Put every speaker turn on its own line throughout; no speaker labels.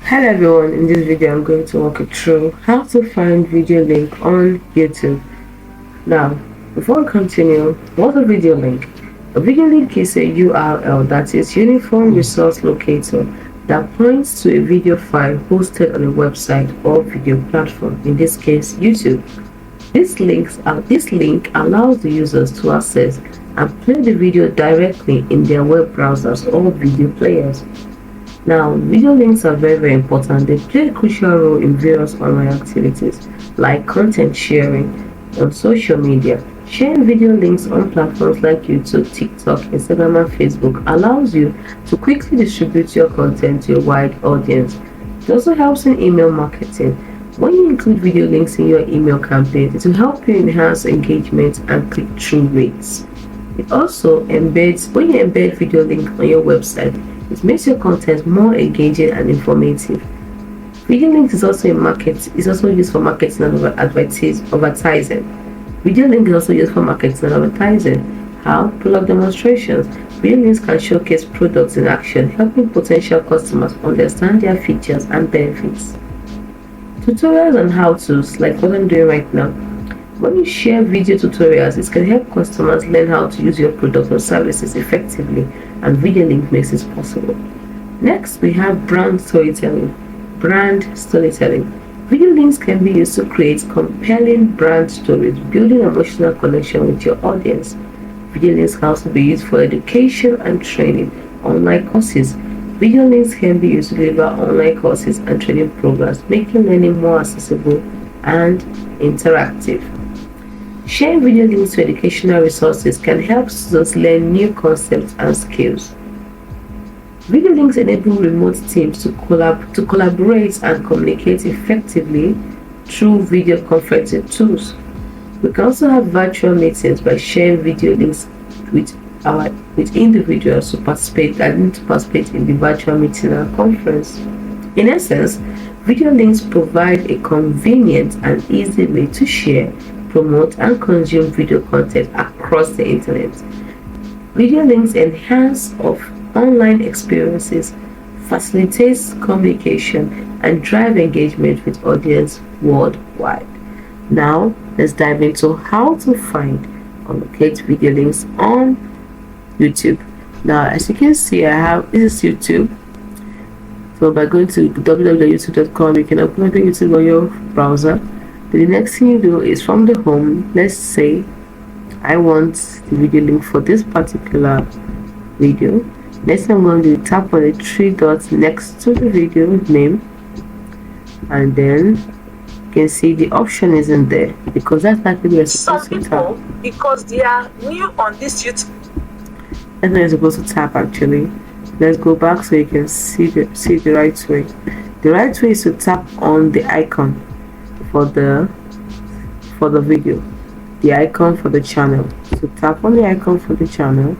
Hello everyone, in this video I'm going to walk you through how to find video link on YouTube. Now, before we continue, what's a video link? A video link is a URL, that is Uniform Resource Locator, that points to a video file hosted on a website or video platform, in this case YouTube. This link allows the users to access and play the video directly in their web browsers or video players. Now, video links are very important. They play a crucial role in various online activities like content sharing on social media. Sharing video links on platforms like YouTube, TikTok, Instagram, and Facebook allows you to quickly distribute your content to a wide audience. It also helps in email marketing. When you include video links in your email campaign, it will help you enhance engagement and click-through rates. It also embeds, when you embed video link on your website, it makes your content more engaging and informative. Video links is also used for marketing and advertising. Video link is also used for marketing and advertising. How? Product demonstrations. Video links can showcase products in action, helping potential customers understand their features and benefits. Tutorials and how-tos, like what I'm doing right now. When you share video tutorials, it can help customers learn how to use your products or services effectively, and video link makes it possible. Next, we have brand storytelling. Video links can be used to create compelling brand stories, building emotional connection with your audience. Video links can also be used for education and training, online courses. Video links can be used to deliver online courses and training programs, making learning more accessible and interactive. Sharing video links to educational resources can help students learn new concepts and skills. Video links enable remote teams to collaborate and communicate effectively through video conferencing tools. We can also have virtual meetings by sharing video links with individuals who participate in the virtual meeting or conference. In essence, video links provide a convenient and easy way to share, promote, and consume video content across the internet. Video links enhance online experiences, facilitates communication, and drive engagement with audience worldwide. Now, let's dive into how to find or locate video links on YouTube. Now, as you can see, this is YouTube. So by going to www.youtube.com, you can open the YouTube on your browser. The next thing you do is from the home, let's say I want the video link for this particular video. Next thing I'm going to do, tap on the three dots next to the video name, and then you can see the option isn't there because that's actually where you're supposed to tap.
Because they are new on this YouTube.
That's where you're supposed to tap actually. Let's go back so you can see the right way. The right way is to tap on the icon for the video, the icon for the channel. So tap on the icon for the channel.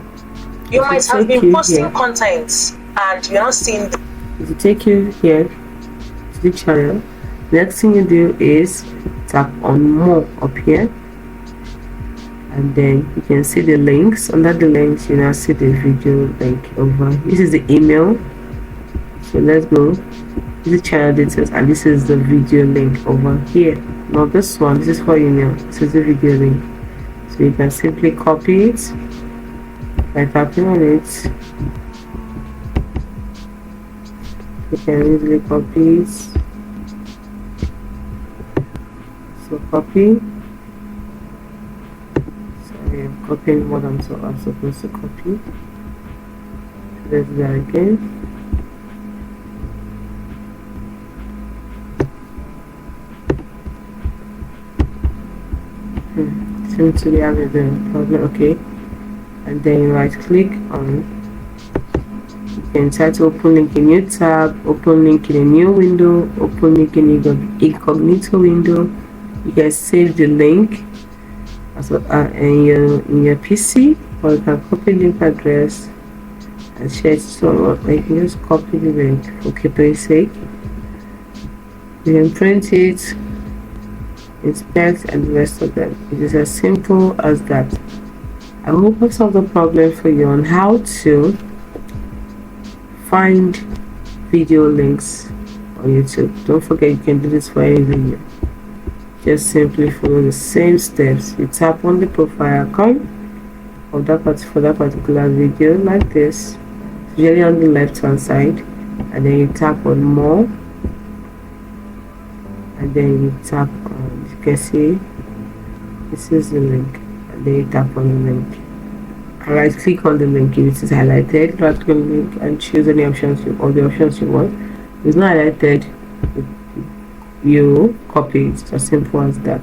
You might have been posting content and you're not seeing
it will take you here to the channel. Next thing you do is tap on more up here, and then you can see the links. Under the links, you now see the video link over. This is the email. So let's go. This is channel details, and this is the video link over here. Now this one, this is for email. This is the video link. So you can simply copy it by tapping on it. You can easily copy it. So copy. Sorry, I'm copying more than I'm supposed to copy. Let's do that again. Seems to be having a problem. Okay, and then you right click on, you can try to open link in a new tab, open link in a new window, open link in incognito window. You can save the link in your PC, or you can copy link address and share it somewhere. You can just copy the link for keeping's sake. You can print it, inspect, and the rest of them. It is as simple as that. I hope I solved the problem for you on how to find video links on YouTube. Don't forget you can do this for any video. Just simply follow the same steps. You tap on the profile icon of that for that particular video like this, usually on the left hand side, and then you tap on more, and then you tap on, you can see this is the link, and then you tap on the link. Alright, click on the link if it is highlighted, right click on the link and choose any options all the options you want. If it's not highlighted, you copy it, as simple as that.